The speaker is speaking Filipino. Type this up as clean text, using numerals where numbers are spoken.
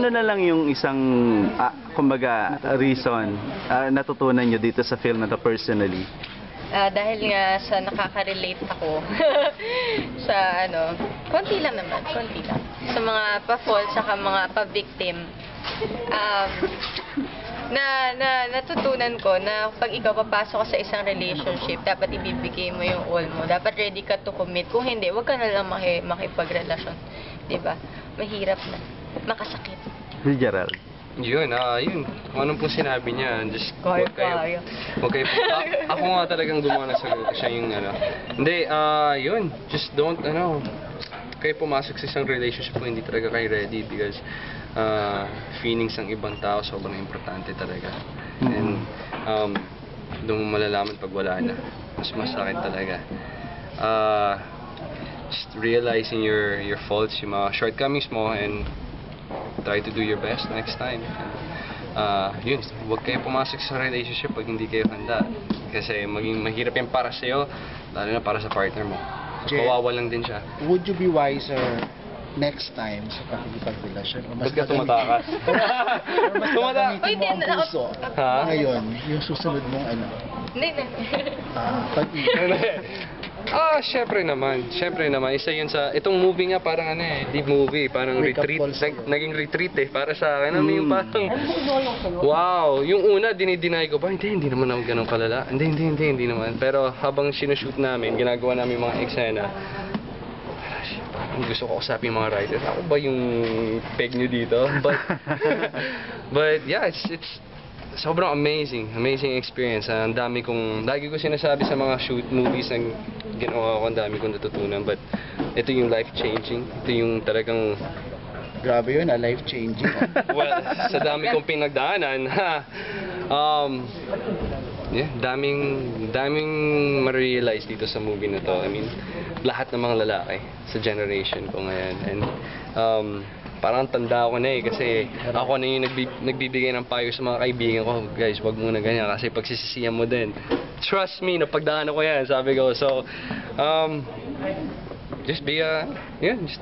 Ano na lang yung isang, kumbaga, reason natutunan nyo dito sa film na to personally? Dahil nga sa nakaka-relate ako sa konti lang naman, konti lang. Sa mga pa-fall, saka mga pa-victim. Natutunan ko na pag ikaw papasok ka sa isang relationship, dapat ibibigay mo yung all mo. Dapat ready ka to commit. Kung hindi, wag ka na lang makipagrelasyon. Diba? Mahirap na. Makasakit. Si Gerald. Yun. Kung anong po sinabi niya, just Kaya. Huwag kayo, ako nga talagang gumawa ng sagot. Siya yung Hindi, yun. Just don't, kayo pumasok sa isang relationship kung hindi talaga kayo ready because feelings ng ibang tao sobrang importante talaga. And doon mo malalaman pag wala na. Mas masakit talaga. Just realizing your faults, yung mga shortcomings mo, and try to do your best next time. Yun, huwag kayo pumasok sa relationship pag hindi kayo handa. Kasi maging mahirap yan para sa'yo, lalo na para sa partner mo. Kawawa lang din siya. Would you be wiser next time sa pakikipagrelasyon? O mas Ba't ka tumatakas? mas Tumatakas? gagamitin mo ang puso Ha? ngayon, yung susunod mong Hindi. Syempre naman. Isa yun sa, itong movie nga parang di movie, parang Wake up retreat, calls. naging retreat para sa akin. Yung parang, wow, yung una, dinideny ko pa, hindi naman ako ganun kalala. Hindi naman. Pero habang sinushoot namin, ginagawa namin mga eksena, gusto ko kausapin yung mga writers. Ako ba yung peg nyo dito? But yeah, it's sobrang amazing experience. Ang dami kong, lagi ko sinasabi sa mga movies na ginawa ko, ang dami kong natutunan. But ito yung life-changing. Ito yung talagang, grabe yun, life-changing. well, sa dami kong pinagdaanan, daming ma-realize dito sa movie na to. I mean, lahat ng mga lalaki sa generation ko ngayon. And parang tanda ko na kasi ako na yung nagbibigay ng payo sa mga kaibigan ko. Guys, wag muna ganyan kasi pagsisisihan mo din. Trust me, napagdaanan ko yan, sabi ko. So, just be, just